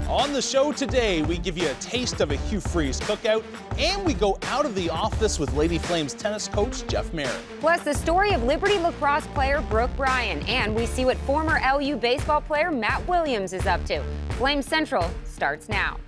On the show today, we give you a taste of a Hugh Freeze cookout, and we go out of the office with Lady Flames tennis coach Jeff Maren. Plus, the story of Liberty lacrosse player Brooke Bryan, and we see what former LU baseball player Matt Williams is up to. Flames Central starts now.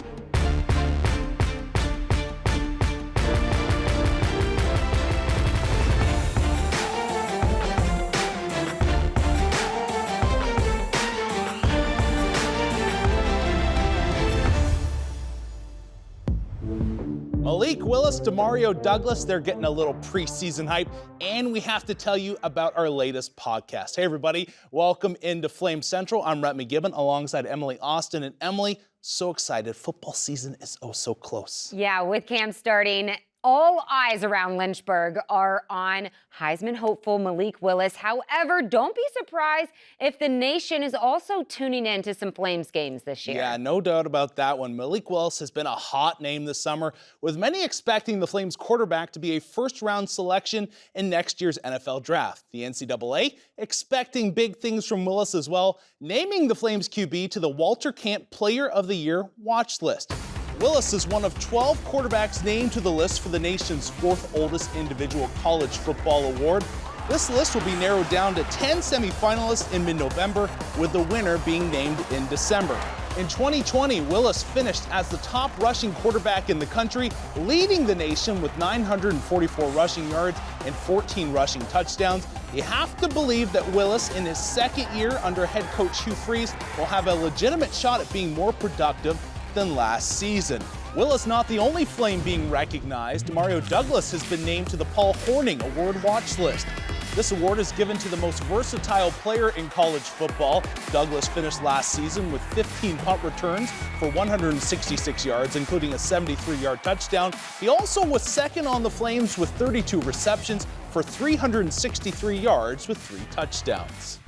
Malik Willis, Demario Douglas, they're getting a little preseason hype, and we have to tell you about our latest podcast. Hey everybody, welcome into Flame Central. I'm Rhett McGibbon alongside Emily Austin. And Emily, so excited. Football season is oh so close. Yeah, with camp starting, all eyes around Lynchburg are on Heisman hopeful Malik Willis. However, don't be surprised if the nation is also tuning in to some Flames games this year. Yeah, no doubt about that one. Malik Willis has been a hot name this summer, with many expecting the Flames quarterback to be a first-round selection in next year's NFL draft. The NCAA expecting big things from Willis as well, naming the Flames QB to the Walter Camp Player of the Year watch list. Willis is one of 12 quarterbacks named to the list for the nation's fourth oldest individual college football award. This list will be narrowed down to 10 semifinalists in mid-November, with the winner being named in December. In 2020, Willis finished as the top rushing quarterback in the country, leading the nation with 944 rushing yards and 14 rushing touchdowns. You have to believe that Willis, in his second year under head coach Hugh Freeze, will have a legitimate shot at being more productive than last season. Willis not the only Flame being recognized. Demario Douglas has been named to the Paul Hornung Award watch list. This award is given to the most versatile player in college football. Douglas finished last season with 15 punt returns for 166 yards, including a 73-yard touchdown. He also was second on the Flames with 32 receptions for 363 yards with 3 touchdowns.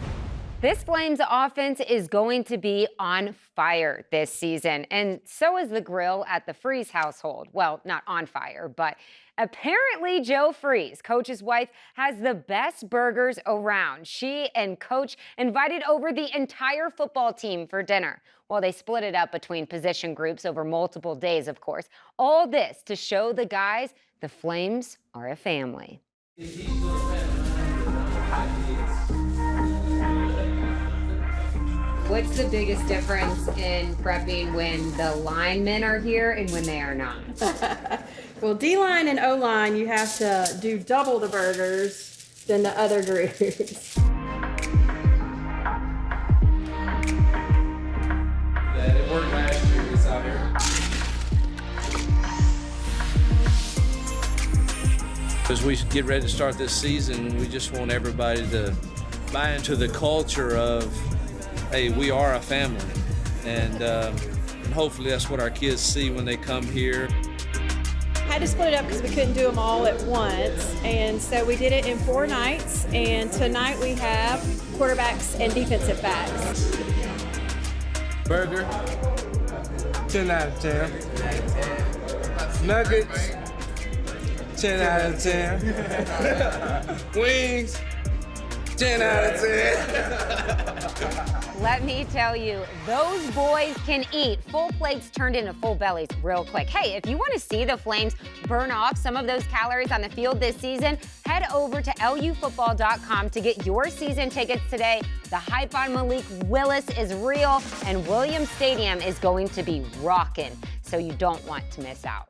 This Flames offense is going to be on fire this season, and so is the grill at the Freeze household. Well, not on fire, but apparently Joe Freeze, Coach's wife, has the best burgers around. She and Coach invited over the entire football team for dinner. Well, they split it up between position groups over multiple days, of course. All this to show the guys the Flames are a family. What's the biggest difference in prepping when the linemen are here and when they are not? Well, D-line and O-line, you have to do double the burgers than the other groups. It worked last year, it's out here. As we get ready to start this season, we just want everybody to buy into the culture of, hey, we are a family, and hopefully that's what our kids see when they come here. Had to split it up because we couldn't do them all at once, and so we did it in 4 nights, and tonight we have quarterbacks and defensive backs. Burger, 10 out of 10. Nuggets, 10 out of 10. Wings, 10 out of 10. Let me tell you, those boys can eat. Full plates turned into full bellies real quick. Hey, if you want to see the Flames burn off some of those calories on the field this season, head over to lufootball.com to get your season tickets today. The hype on Malik Willis is real, and Williams Stadium is going to be rocking, so you don't want to miss out.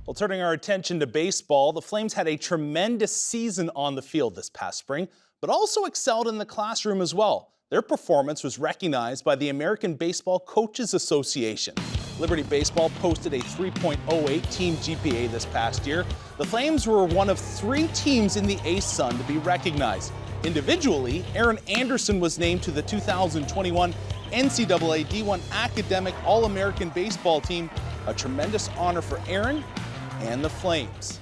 Well, turning our attention to baseball, the Flames had a tremendous season on the field this past spring, but also excelled in the classroom as well. Their performance was recognized by the American Baseball Coaches Association. Liberty Baseball posted a 3.08 team GPA this past year. The Flames were one of 3 teams in the ASUN to be recognized. Individually, Aaron Anderson was named to the 2021 NCAA D1 Academic All-American Baseball Team, a tremendous honor for Aaron and the Flames.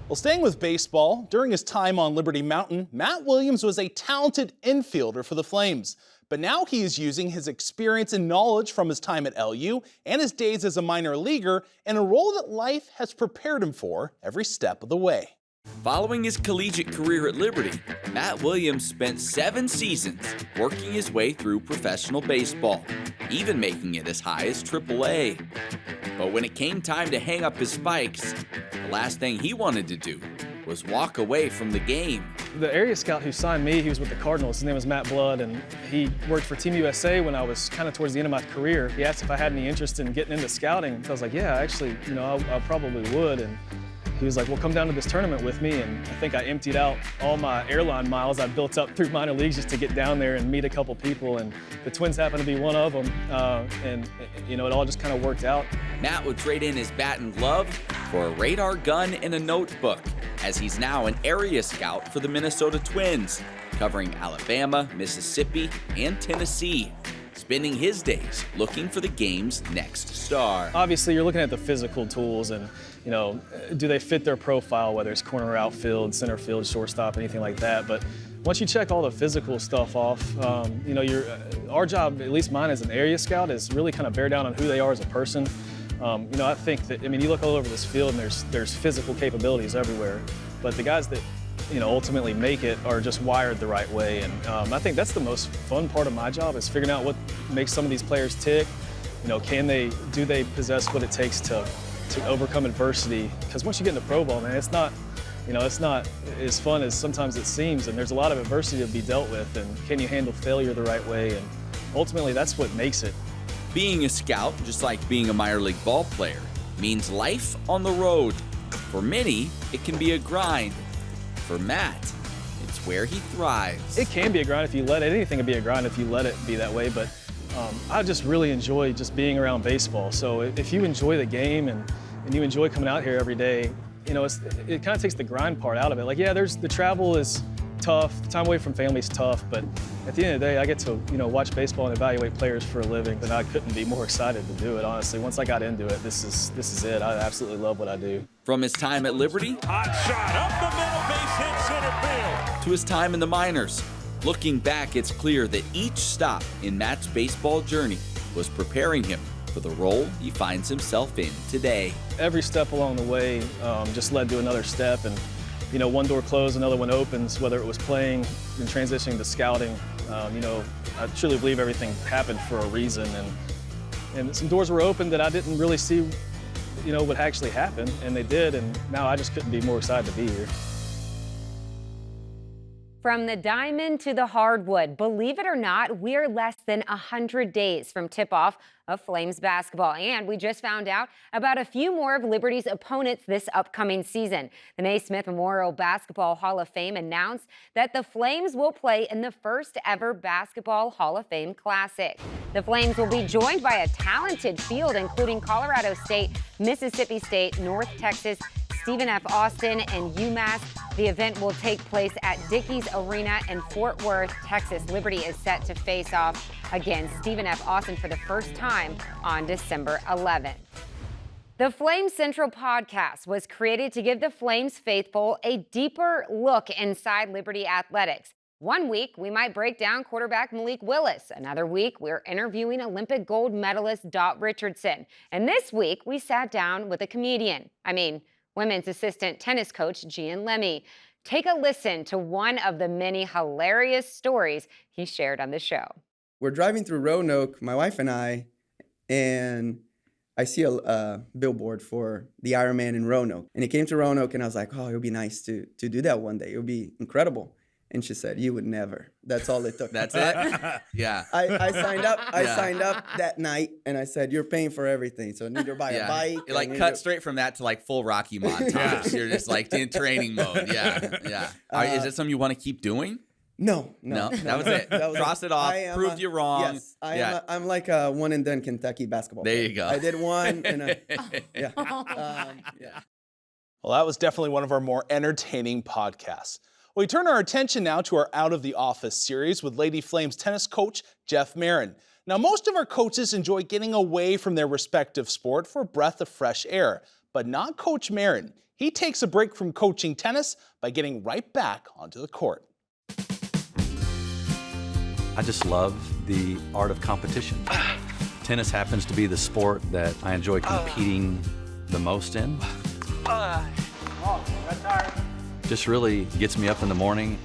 Well, staying with baseball, during his time on Liberty Mountain, Matt Williams was a talented infielder for the Flames. But now he is using his experience and knowledge from his time at LU and his days as a minor leaguer in a role that life has prepared him for every step of the way. Following his collegiate career at Liberty, Matt Williams spent 7 seasons working his way through professional baseball, even making it as high as AAA. But when it came time to hang up his spikes, the last thing he wanted to do was walk away from the game. The area scout who signed me, he was with the Cardinals. His name was Matt Blood, and he worked for Team USA when I was kind of towards the end of my career. He asked if I had any interest in getting into scouting. So I was like, yeah, actually, I probably would. And he was like, well, come down to this tournament with me. And I think I emptied out all my airline miles I built up through minor leagues just to get down there and meet a couple people. And the Twins happened to be one of them. It all just kind of worked out. Matt would trade in his bat and glove for a radar gun and a notebook, as he's now an area scout for the Minnesota Twins, covering Alabama, Mississippi, and Tennessee, spending his days looking for the game's next star. Obviously, you're looking at the physical tools and, do they fit their profile, whether it's corner, outfield, center field, shortstop, anything like that. But once you check all the physical stuff off, our job, at least mine as an area scout, is really kind of bear down on who they are as a person. I think that, you look all over this field and there's physical capabilities everywhere, but the guys that, ultimately make it are just wired the right way. And I think that's the most fun part of my job, is figuring out what makes some of these players tick. Do they possess what it takes to overcome adversity? Because once you get into pro ball, man, it's not as fun as sometimes it seems, and there's a lot of adversity to be dealt with, and can you handle failure the right way? And ultimately, that's what makes it. Being a scout, just like being a minor league ball player, means life on the road. For many, it can be a grind. For Matt, it's where he thrives. It can be a grind if you let it. Anything can be a grind if you let it be that way, but I just really enjoy just being around baseball. So if you enjoy the game and you enjoy coming out here every day, it kind of takes the grind part out of it. Like, yeah, the travel is tough, the time away from family is tough, but at the end of the day, I get to, watch baseball and evaluate players for a living, and I couldn't be more excited to do it, honestly. Once I got into it, this is it. I absolutely love what I do. From his time at Liberty, hot shot up the middle, base hit center field, to his time in the minors, looking back, it's clear that each stop in Matt's baseball journey was preparing him for the role he finds himself in today. Every step along the way just led to another step, and one door closed, another one opens, whether it was playing and transitioning to scouting. I truly believe everything happened for a reason, and some doors were opened that I didn't really see, would actually happen, and they did, and now I just couldn't be more excited to be here. From the diamond to the hardwood, believe it or not, we're less than 100 days from tip-off of Flames basketball. And we just found out about a few more of Liberty's opponents this upcoming season. The Naismith Memorial Basketball Hall of Fame announced that the Flames will play in the first ever Basketball Hall of Fame Classic. The Flames will be joined by a talented field, including Colorado State, Mississippi State, North Texas, Stephen F. Austin, and UMass. The event will take place at Dickies Arena in Fort Worth, Texas. Liberty is set to face off against Stephen F. Austin for the first time on December 11th. The Flames Central podcast was created to give the Flames faithful a deeper look inside Liberty athletics. One week, we might break down quarterback Malik Willis. Another week, we're interviewing Olympic gold medalist Dot Richardson. And this week, we sat down with a comedian. Women's assistant tennis coach Gian Lemmy. Take a listen to one of the many hilarious stories he shared on the show. We're driving through Roanoke, my wife and I see a billboard for the Ironman in Roanoke. And it came to Roanoke, and I was like, oh, it would be nice to do that one day. It would be incredible. And she said, you would never. That's all it took. That's it? Yeah. I signed up. I signed up that night, and I said, you're paying for everything. So need to buy a bike. It cut straight from that to full Rocky montage. You're just in training mode. Yeah. Is it something you want to keep doing? No. That was it. Cross it off. Proved you wrong. Yes. I'm like a one and done Kentucky basketball player. There you go. I did one. And yeah. Well, that was definitely one of our more entertaining podcasts. We turn our attention now to our Out of the Office series with Lady Flames tennis coach Jeff Maren. Now, most of our coaches enjoy getting away from their respective sport for a breath of fresh air, but not Coach Maren. He takes a break from coaching tennis by getting right back onto the court. I just love the art of competition. Tennis happens to be the sport that I enjoy competing the most in. just really gets me up in the morning.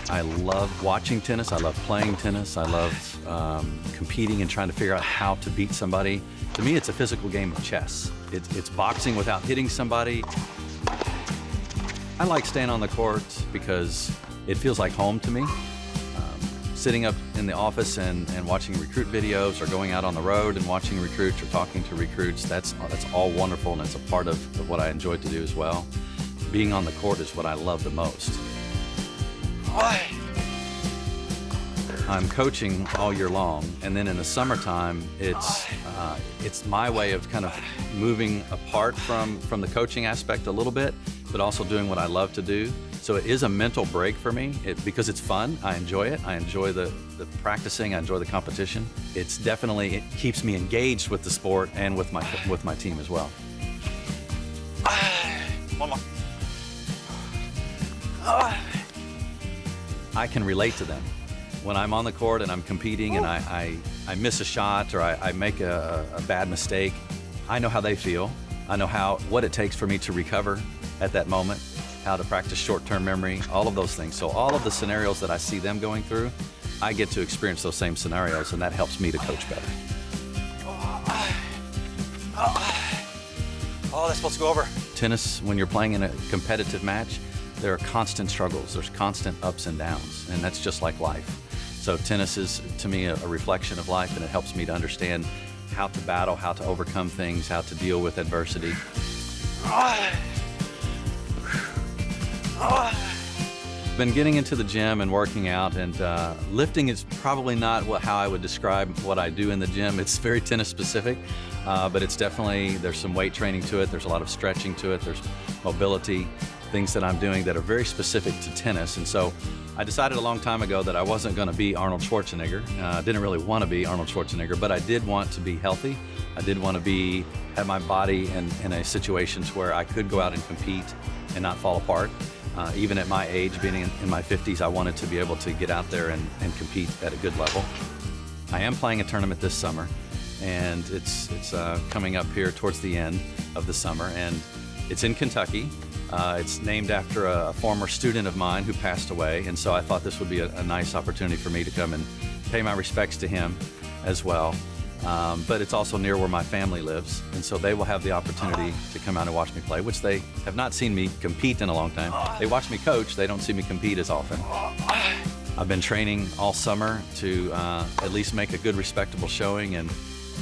I love watching tennis. I love playing tennis. I love competing and trying to figure out how to beat somebody. To me, it's a physical game of chess. It's boxing without hitting somebody. I like staying on the court because it feels like home to me. Sitting up in the office and watching recruit videos, or going out on the road and watching recruits or talking to recruits, that's all wonderful, and it's a part of what I enjoy to do as well. Being on the court is what I love the most. I'm coaching all year long, and then in the summertime, it's my way of kind of moving apart from the coaching aspect a little bit, but also doing what I love to do. So it is a mental break for me because it's fun. I enjoy it. I enjoy the practicing. I enjoy the competition. It keeps me engaged with the sport and with my team as well. One more. I can relate to them. When I'm on the court and I'm competing and I miss a shot or I make a bad mistake, I know how they feel. I know what it takes for me to recover at that moment, how to practice short-term memory, all of those things. So all of the scenarios that I see them going through, I get to experience those same scenarios, and that helps me to coach better. Oh, that's supposed to go over. Tennis, when you're playing in a competitive match, there are constant struggles. There's constant ups and downs, and that's just like life. So tennis is, to me, a reflection of life, and it helps me to understand how to battle, how to overcome things, how to deal with adversity. Been getting into the gym and working out, and lifting is probably not how I would describe what I do in the gym. It's very tennis specific, but it's definitely, there's some weight training to it. There's a lot of stretching to it. There's mobility, things that I'm doing that are very specific to tennis. And so I decided a long time ago that I wasn't going to be Arnold Schwarzenegger. I didn't really want to be Arnold Schwarzenegger, but I did want to be healthy. I did want to have my body in a situation where I could go out and compete and not fall apart. Even at my age, being in my 50s, I wanted to be able to get out there and compete at a good level. I am playing a tournament this summer, and it's coming up here towards the end of the summer, and it's in Kentucky. It's named after a former student of mine who passed away, and so I thought this would be a nice opportunity for me to come and pay my respects to him as well. But it's also near where my family lives, and so they will have the opportunity to come out and watch me play, which they have not seen me compete in a long time. They watch me coach, they don't see me compete as often. I've been training all summer to at least make a good, respectable showing, and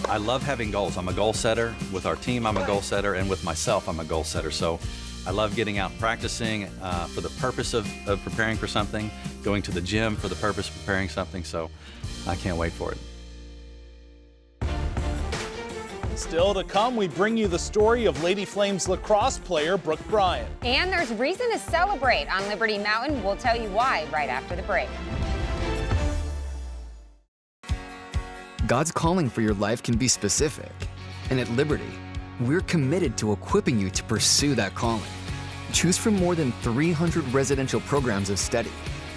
I love having goals. I'm a goal setter. With our team, I'm a goal setter, and with myself, I'm a goal setter. So I love getting out and practicing for the purpose of preparing for something, going to the gym for the purpose of preparing something, so I can't wait for it. Still to come, we bring you the story of Lady Flames lacrosse player Brooke Bryant. And there's reason to celebrate on Liberty Mountain. We'll tell you why right after the break. God's calling for your life can be specific. And at Liberty, we're committed to equipping you to pursue that calling. Choose from more than 300 residential programs of study,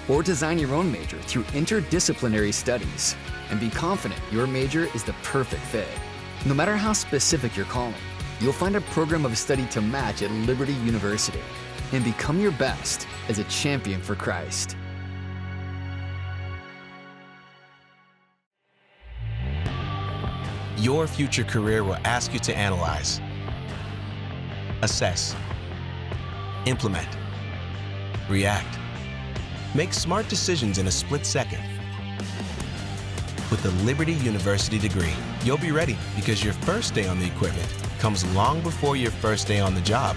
or design your own major through interdisciplinary studies, and be confident your major is the perfect fit. No matter how specific your calling, you'll find a program of study to match at Liberty University, and become your best as a champion for Christ. Your future career will ask you to analyze, assess, implement, react, make smart decisions in a split second. With the Liberty University degree, you'll be ready because your first day on the equipment comes long before your first day on the job.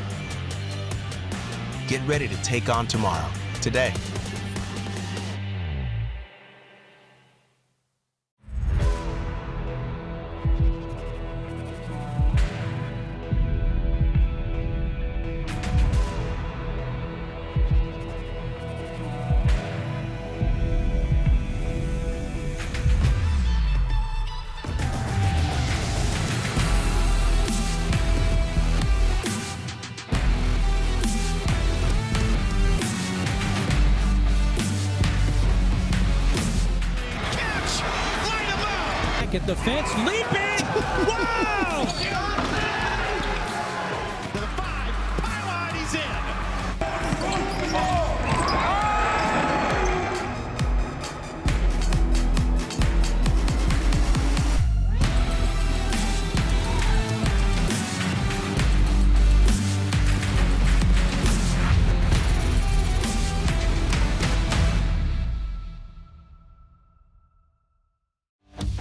Get ready to take on tomorrow, today. At the fence, leaping! Wow! To the 5, pylon, he's in!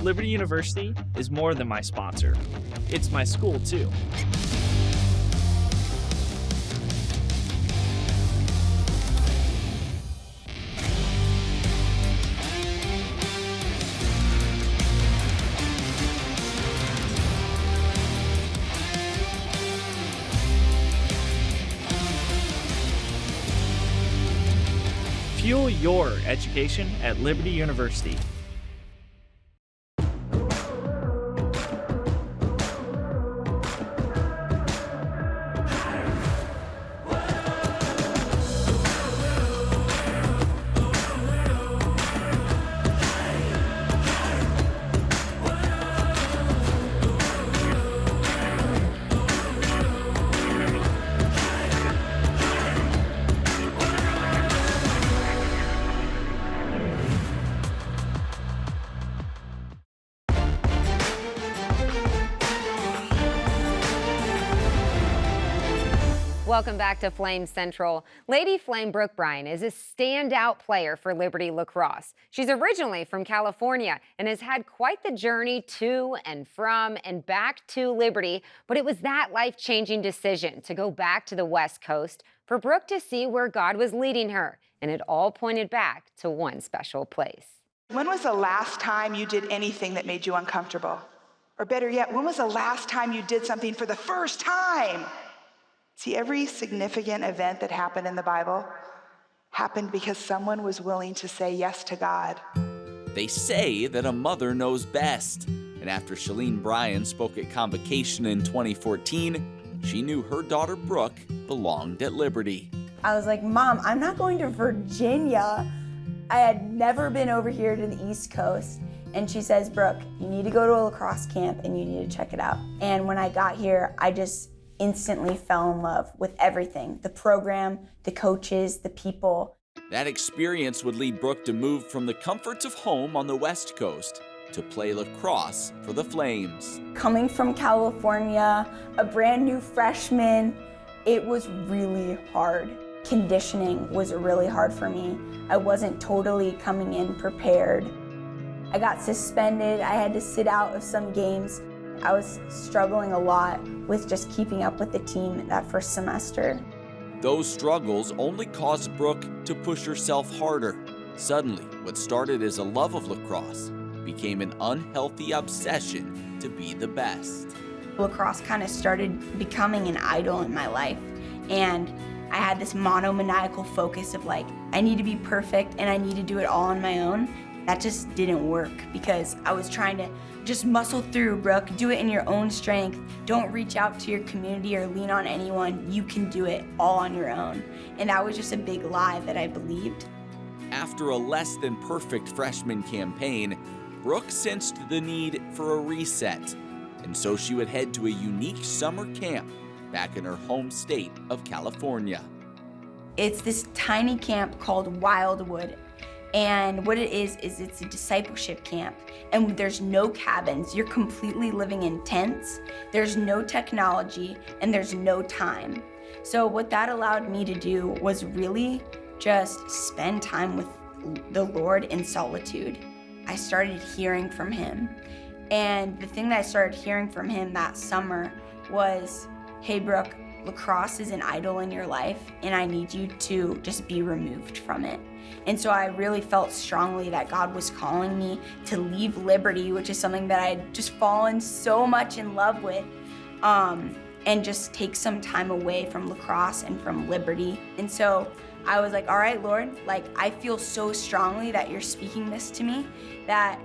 Liberty University is more than my sponsor. It's my school, too. Fuel your education at Liberty University. Welcome back to Flame Central. Lady Flame Brooke Bryan is a standout player for Liberty Lacrosse. She's originally from California and has had quite the journey to and from and back to Liberty, but it was that life-changing decision to go back to the West Coast for Brooke to see where God was leading her, and it all pointed back to one special place. When was the last time you did anything that made you uncomfortable? Or better yet, when was the last time you did something for the first time? See, every significant event that happened in the Bible happened because someone was willing to say yes to God. They say that a mother knows best. And after Shalene Bryan spoke at Convocation in 2014, she knew her daughter Brooke belonged at Liberty. I was like, Mom, I'm not going to Virginia. I had never been over here to the East Coast. And she says, Brooke, you need to go to a lacrosse camp and you need to check it out. And when I got here, I just instantly fell in love with everything. The program, the coaches, the people. That experience would lead Brooke to move from the comforts of home on the West Coast to play lacrosse for the Flames. Coming from California, a brand new freshman, it was really hard. Conditioning was really hard for me. I wasn't totally coming in prepared. I got suspended. I had to sit out of some games. I was struggling a lot with just keeping up with the team that first semester. Those struggles only caused Brooke to push herself harder. Suddenly, what started as a love of lacrosse became an unhealthy obsession to be the best. Lacrosse kind of started becoming an idol in my life, and I had this monomaniacal focus of like, I need to be perfect and I need to do it all on my own. That just didn't work because I was trying to just muscle through, Brooke. Do it in your own strength. Don't reach out to your community or lean on anyone. You can do it all on your own. And that was just a big lie that I believed. After a less than perfect freshman campaign, Brooke sensed the need for a reset. And so she would head to a unique summer camp back in her home state of California. It's this tiny camp called Wildwood. And what it is it's a discipleship camp. And there's no cabins. You're completely living in tents. There's no technology and there's no time. So what that allowed me to do was really just spend time with the Lord in solitude. I started hearing from him. And the thing that I started hearing from him that summer was, hey, Brooke, lacrosse is an idol in your life and I need you to just be removed from it. And so I really felt strongly that God was calling me to leave Liberty, which is something that I had just fallen so much in love with, and just take some time away from lacrosse and from Liberty. And so I was like, all right, Lord, like I feel so strongly that you're speaking this to me that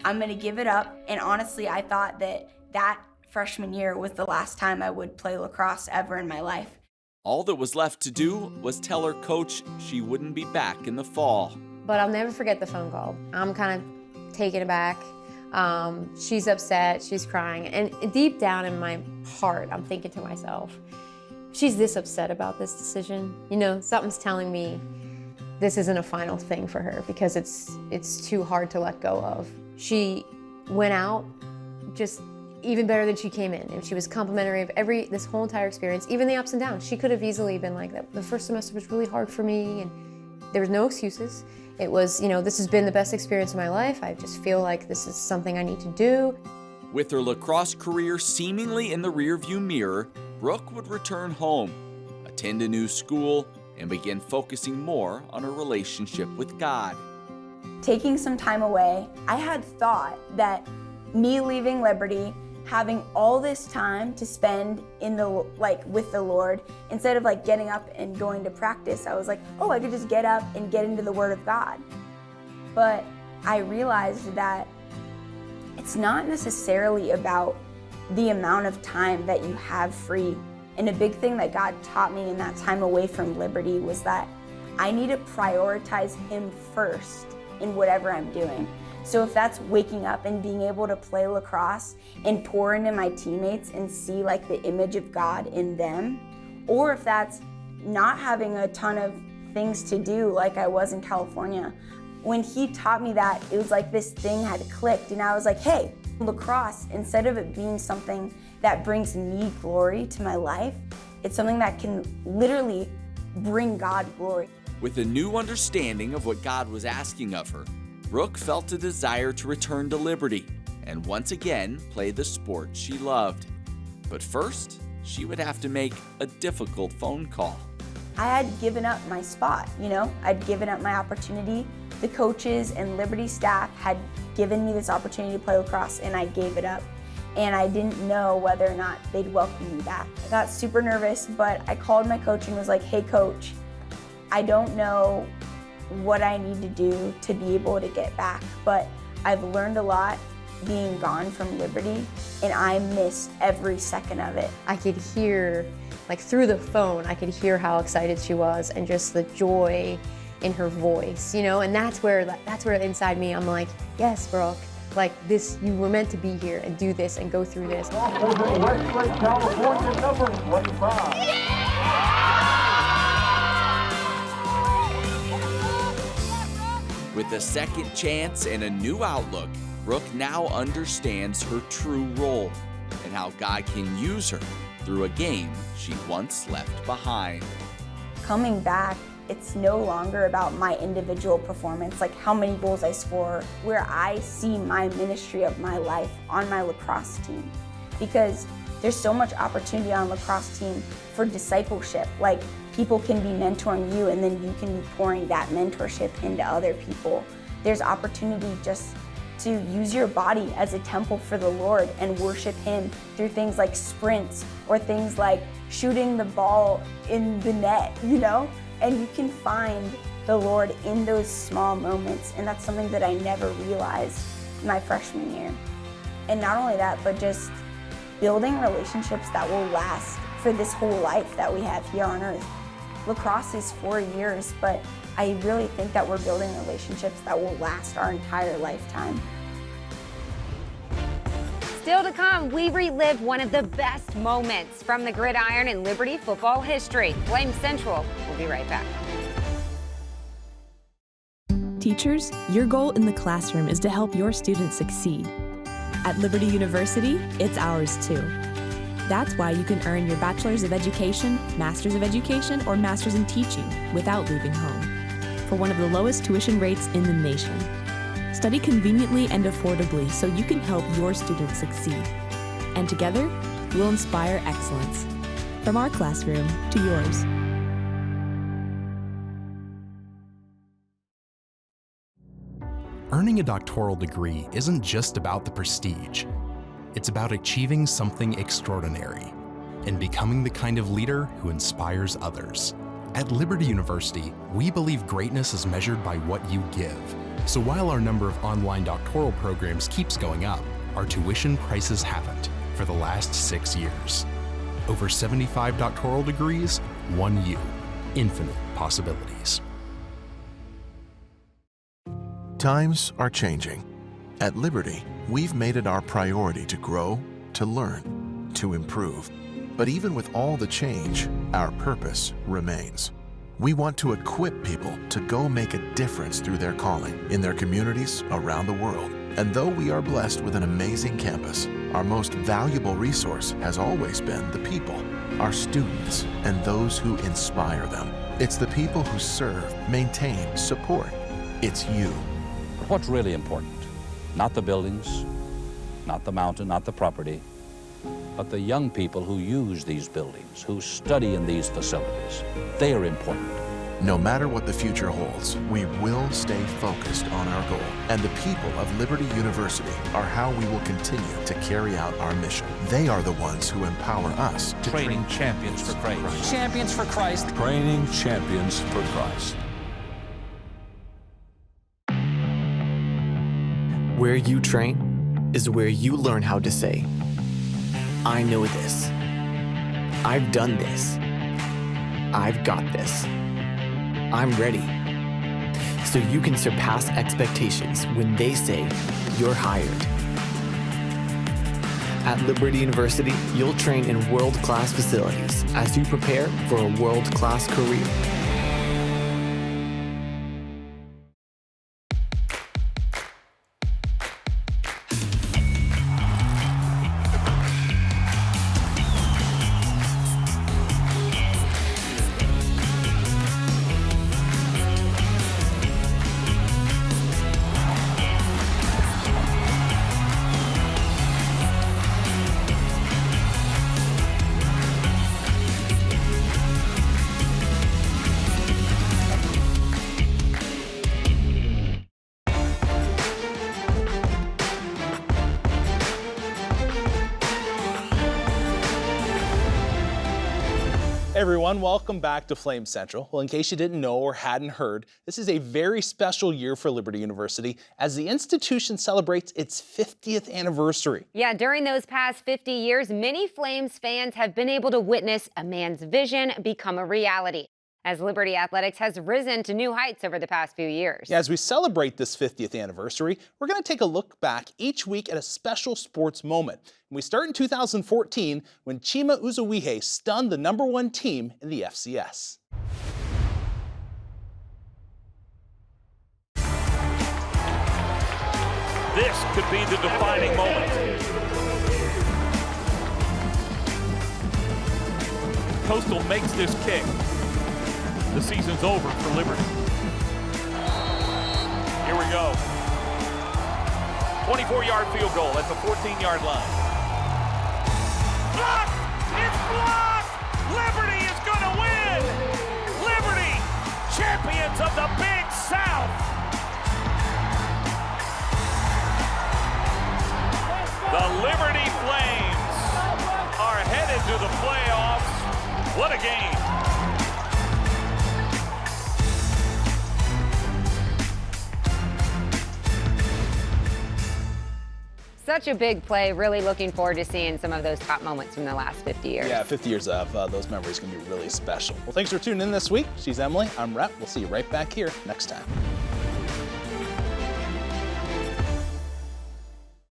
I'm gonna give it up. And honestly, I thought that freshman year was the last time I would play lacrosse ever in my life. All that was left to do was tell her coach she wouldn't be back in the fall. But I'll never forget the phone call. I'm kind of taken aback. She's upset, she's crying. And deep down in my heart, I'm thinking to myself, she's this upset about this decision. You know, something's telling me this isn't a final thing for her because it's too hard to let go of. She went out just even better than she came in, and she was complimentary of this whole entire experience, even the ups and downs. She could have easily been like, the first semester was really hard for me, and there was no excuses. It was, this has been the best experience of my life. I just feel like this is something I need to do. With her lacrosse career seemingly in the rearview mirror, Brooke would return home, attend a new school, and begin focusing more on her relationship with God. Taking some time away, I had thought that me leaving Liberty, having all this time to spend with the Lord, instead of getting up and going to practice, I was like, oh, I could just get up and get into the Word of God. But I realized that it's not necessarily about the amount of time that you have free. And a big thing that God taught me in that time away from Liberty was that I need to prioritize Him first in whatever I'm doing. So if that's waking up and being able to play lacrosse and pour into my teammates and see the image of God in them, or if that's not having a ton of things to do like I was in California. When He taught me that, it was like this thing had clicked, and I was like, hey, lacrosse, instead of it being something that brings me glory to my life, it's something that can literally bring God glory. With a new understanding of what God was asking of her, Brooke felt a desire to return to Liberty and once again play the sport she loved. But first, she would have to make a difficult phone call. I had given up my spot, I'd given up my opportunity. The coaches and Liberty staff had given me this opportunity to play lacrosse, and I gave it up. And I didn't know whether or not they'd welcome me back. I got super nervous, but I called my coach and was like, hey coach, I don't know what I need to do to be able to get back, but I've learned a lot being gone from Liberty, and I miss every second of it. I could hear, through the phone, I could hear how excited she was and just the joy in her voice, and that's where inside me, I'm like, yes, Brooke, this, you were meant to be here and do this and go through this. Westlake, California, number 25. With a second chance and a new outlook, Brooke now understands her true role and how God can use her through a game she once left behind. Coming back, it's no longer about my individual performance, how many goals I score, where I see my ministry of my life on my lacrosse team. Because there's so much opportunity on lacrosse team for discipleship. People can be mentoring you, and then you can be pouring that mentorship into other people. There's opportunity just to use your body as a temple for the Lord and worship Him through things like sprints or things like shooting the ball in the net, And you can find the Lord in those small moments, and that's something that I never realized my freshman year. And not only that, but just building relationships that will last for this whole life that we have here on earth. Lacrosse is 4 years, but I really think that we're building relationships that will last our entire lifetime. Still to come, we relive one of the best moments from the gridiron in Liberty football history. Flame Central. We'll be right back. Teachers, your goal in the classroom is to help your students succeed. At Liberty University, it's ours too. That's why you can earn your Bachelor's of Education, Master's of Education, or Master's in Teaching without leaving home for one of the lowest tuition rates in the nation. Study conveniently and affordably so you can help your students succeed. And together, we'll inspire excellence. From our classroom to yours. Earning a doctoral degree isn't just about the prestige. It's about achieving something extraordinary and becoming the kind of leader who inspires others. At Liberty University, we believe greatness is measured by what you give. So while our number of online doctoral programs keeps going up, our tuition prices haven't for the last 6 years. Over 75 doctoral degrees, 1 U. Infinite possibilities. Times are changing. At Liberty, we've made it our priority to grow, to learn, to improve. But even with all the change, our purpose remains. We want to equip people to go make a difference through their calling in their communities around the world. And though we are blessed with an amazing campus, our most valuable resource has always been the people, our students, and those who inspire them. It's the people who serve, maintain, support, it's you. What's really important? Not the buildings, not the mountain, not the property, but the young people who use these buildings, who study in these facilities. They are important. No matter what the future holds, we will stay focused on our goal. And the people of Liberty University are how we will continue to carry out our mission. They are the ones who empower us to Training champions for Christ. Champions for Christ. Training champions for Christ. Where you train is where you learn how to say, I know this. I've done this. I've got this. I'm ready. So you can surpass expectations when they say you're hired. At Liberty University, you'll train in world-class facilities as you prepare for a world-class career. Hey everyone, welcome back to Flame Central. Well, in case you didn't know or hadn't heard, this is a very special year for Liberty University as the institution celebrates its 50th anniversary. Yeah, during those past 50 years, many Flames fans have been able to witness a man's vision become a reality, as Liberty Athletics has risen to new heights over the past few years. Yeah, as we celebrate this 50th anniversary, we're going to take a look back each week at a special sports moment. And we start in 2014 when Chima Uzowihe stunned the #1 team in the FCS. This could be the defining moment. Coastal makes this kick. The season's over for Liberty. Here we go. 24-yard field goal at the 14-yard line. Blocked! It's blocked! Liberty is going to win! Liberty, champions of the Big South! The Liberty Flames are headed to the playoffs. What a game! Such a big play. Really looking forward to seeing some of those top moments from the last 50 years. Yeah, 50 years of those memories can be really special. Well, thanks for tuning in this week. She's Emily. I'm Rhett. We'll see you right back here next time.